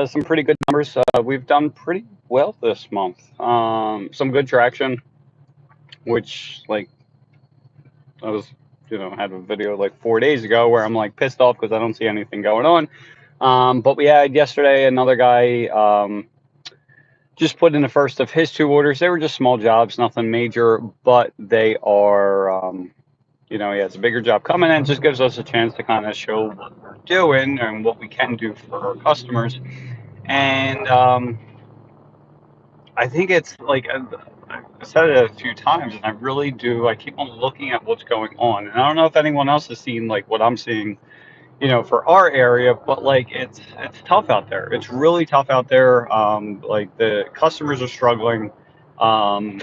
some pretty good numbers. We've done pretty well this month. Some good traction, which like I was, had a video like 4 days ago where I'm like pissed off because I don't see anything going on. But we had yesterday another guy just put in the first of his two orders. They were just small jobs, nothing major, but they are, he has a bigger job coming and it just gives us a chance to kind of show what we're doing and what we can do for our customers. And I think it's like I've said it a few times, and I really do. I keep on looking at what's going on, and I don't know if anyone else has seen like what I'm seeing, for our area, but like it's tough out there. It's really tough out there. Like the customers are struggling, um,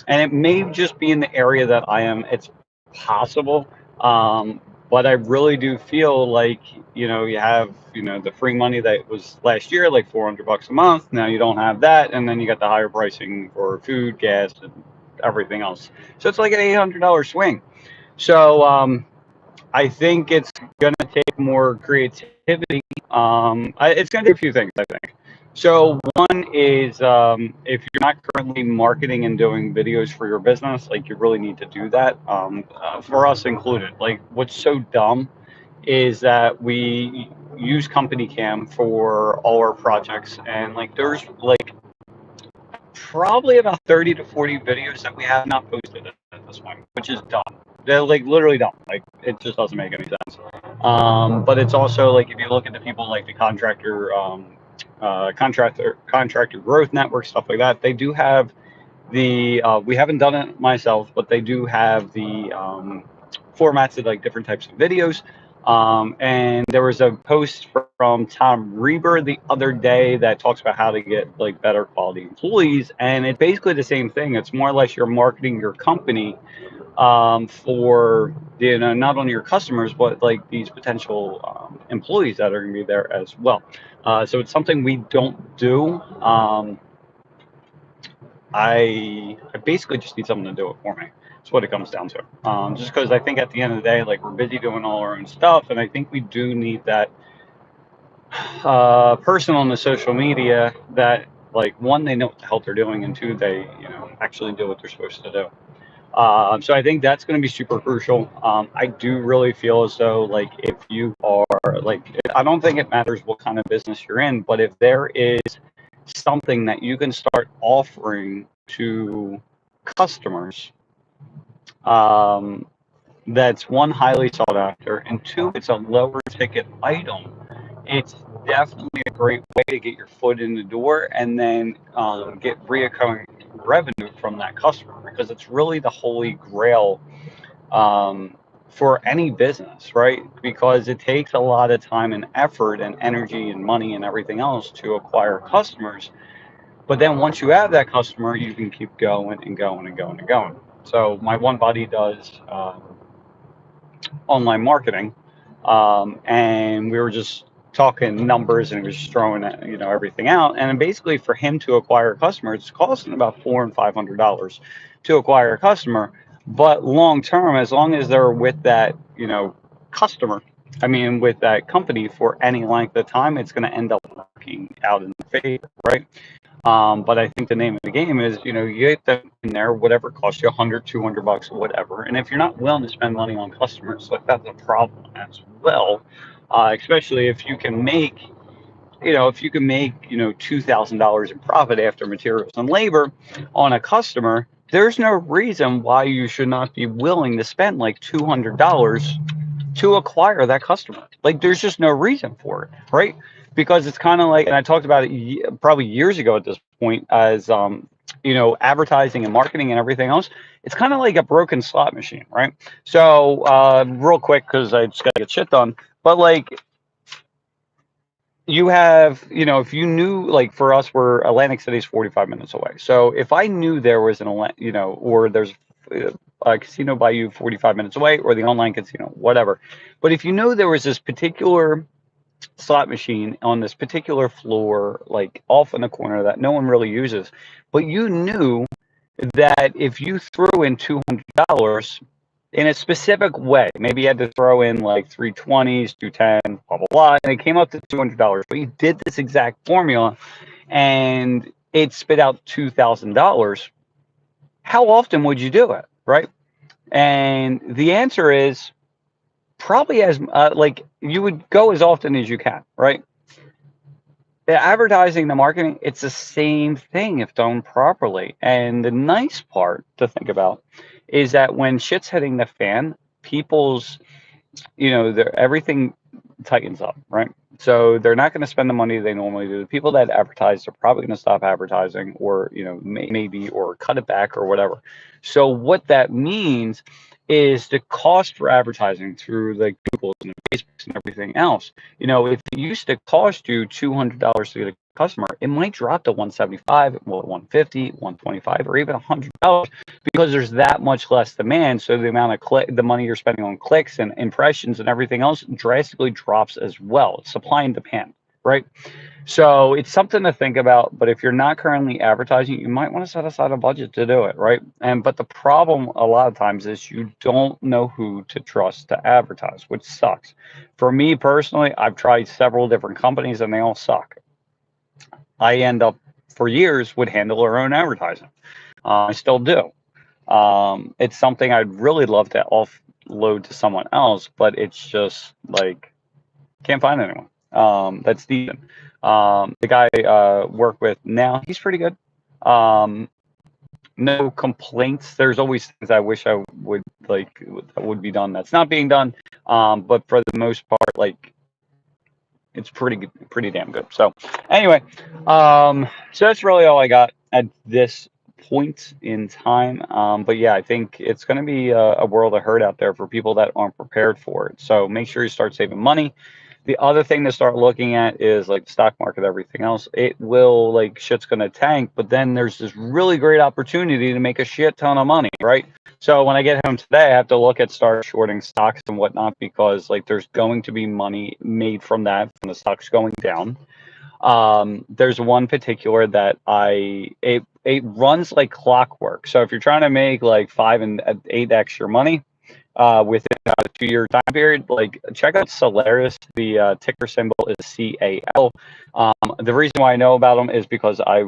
and it may just be in the area that I am. It's possible, but I really do feel like you have the free money that was last year, like $400 a month. Now you don't have that, and then you got the higher pricing for food, gas, and everything else. So it's like an $800 swing. So I think it's going to take more creativity. It's going to do a few things, I think. So one is if you're not currently marketing and doing videos for your business, like you really need to do that. For us included, like what's so dumb is that we use Company Cam for all our projects, and like there's like probably about 30 to 40 videos that we have not posted at this point, which is dumb. They're like literally dumb. Like it just doesn't make any sense. But it's also like if you look at the people like the contractor growth network, stuff like that, they do have the we haven't done it myself, but they do have the formats of like different types of videos. And there was a post from Tom Reber the other day that talks about how to get like better quality employees, and it's basically the same thing. It's more or less you're marketing your company for not only your customers but like these potential employees that are going to be there as well. So it's something we don't do. I basically just need someone to do it for me. That's what it comes down to. Just because I think at the end of the day, like we're busy doing all our own stuff, and I think we do need that person on the social media that, like, one, they know what the hell they're doing, and two, they actually do what they're supposed to do. So I think that's going to be super crucial. I do really feel as though like if you are like, I don't think it matters what kind of business you're in, but if there is something that you can start offering to customers, um, that's one, highly sought after, and two, it's a lower ticket item. It's definitely a great way to get your foot in the door and then get reoccurring revenue from that customer, because it's really the holy grail for any business, right? Because it takes a lot of time and effort and energy and money and everything else to acquire customers. But then once you have that customer, you can keep going and going and going and going. So my one buddy does online marketing, and we were just talking numbers, and he was just throwing everything out. And basically, for him to acquire a customer, it's costing about $400 and $500 to acquire a customer. But long term, as long as they're with that customer, I mean with that company for any length of time, it's going to end up working out in their favor, right? But I think the name of the game is, you get them in there, whatever it costs you, 100, $200, whatever. And if you're not willing to spend money on customers, like that's a problem as well. Especially if you can make, $2,000 in profit after materials and labor on a customer, there's no reason why you should not be willing to spend like $200 to acquire that customer. Like there's just no reason for it, right? Because it's kind of like, and I talked about it probably years ago at this point, as advertising and marketing and everything else. It's kind of like a broken slot machine, right? So real quick, because I just got to get shit done, but like you have, if you knew, like for us, we're Atlantic City is 45 minutes away. So if I knew there was or there's a casino by you 45 minutes away, or the online casino, whatever. But if you know there was this particular slot machine on this particular floor, like off in the corner that no one really uses, but you knew that if you threw in $200, in a specific way. Maybe you had to throw in like 320s, 210, blah, blah, blah, and it came up to $200. But you did this exact formula and it spit out $2,000. How often would you do it? Right. And the answer is probably as like you would go as often as you can. Right. The advertising, the marketing, it's the same thing if done properly. And the nice part to think about is that when shit's hitting the fan, people's, everything tightens up, right? So they're not going to spend the money they normally do. The people that advertise are probably going to stop advertising, or maybe or cut it back or whatever. So what that means is the cost for advertising through the Googles and the Facebooks and everything else. If it used to cost you $200 to get a customer, it might drop to 175, well, 150, 125, or even $100 because there's that much less demand. So the amount of the money you're spending on clicks and impressions and everything else drastically drops as well. Supply and demand, right? So it's something to think about. But if you're not currently advertising, you might want to set aside a budget to do it, right? But the problem a lot of times is you don't know who to trust to advertise, which sucks. For me personally, I've tried several different companies and they all suck. I end up for years would handle our own advertising. I still do. It's something I'd really love to offload to someone else, but it's just like can't find anyone that's decent. The guy work with now, he's pretty good. No complaints. There's always things I wish I would like that would be done that's not being done. But for the most part, like it's pretty damn good. So anyway, so that's really all I got at this point in time. But yeah, I think it's going to be a world of hurt out there for people that aren't prepared for it. So make sure you start saving money. The other thing to start looking at is like the stock market, everything else. It will like shit's going to tank, but then there's this really great opportunity to make a shit ton of money, right? So when I get home today, I have to look at start shorting stocks and whatnot because like there's going to be money made from that from the stocks going down. There's one particular that it runs like clockwork. So if you're trying to make like 5 and 8x your money within a 2-year time period, like check out Solaris. The ticker symbol is CAL. The reason why I know about them is because I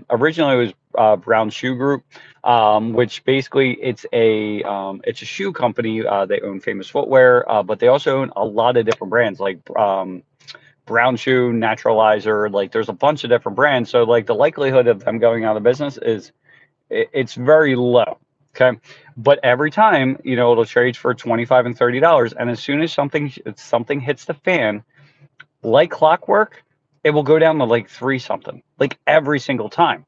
originally was Brown Shoe Group, which basically it's a shoe company. They own Famous Footwear, but they also own a lot of different brands like Brown Shoe, Naturalizer. Like there's a bunch of different brands. So like the likelihood of them going out of business is it's very low. Okay. But every time, it'll trade for $25 and $30. And as soon as something hits the fan, like clockwork, it will go down to like 3 something, like every single time.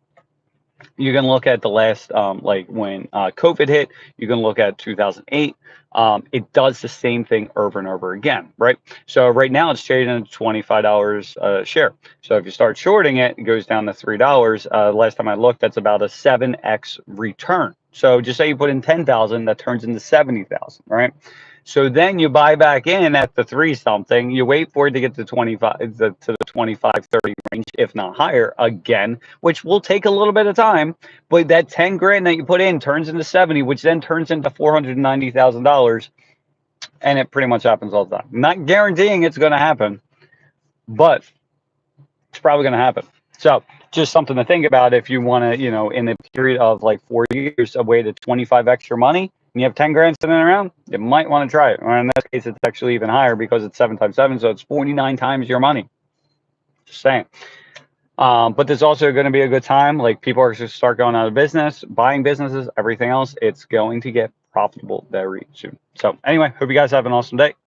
You can look at the last, like when COVID hit, you can look at 2008. It does the same thing over and over again, right? So right now it's trading at $25 a share. So if you start shorting it, it goes down to $3. Last time I looked, that's about a 7x return. So just say you put in 10,000, that turns into 70,000, right? So then you buy back in at the 3 something, you wait for it to get to 25 to the 25, 30 range, if not higher again, which will take a little bit of time, but that 10 grand that you put in turns into 70, which then turns into $490,000. And it pretty much happens all the time. I'm not guaranteeing it's going to happen, but it's probably going to happen. So just something to think about if you want to, in a period of like 4 years, a way to 25 extra money, and you have 10 grand sitting around, you might want to try it. Or in this case, it's actually even higher because it's 7 times 7, so it's 49 times your money. Just saying. But there's also going to be a good time. Like people are going to start going out of business, buying businesses, everything else. It's going to get profitable very soon. So anyway, hope you guys have an awesome day.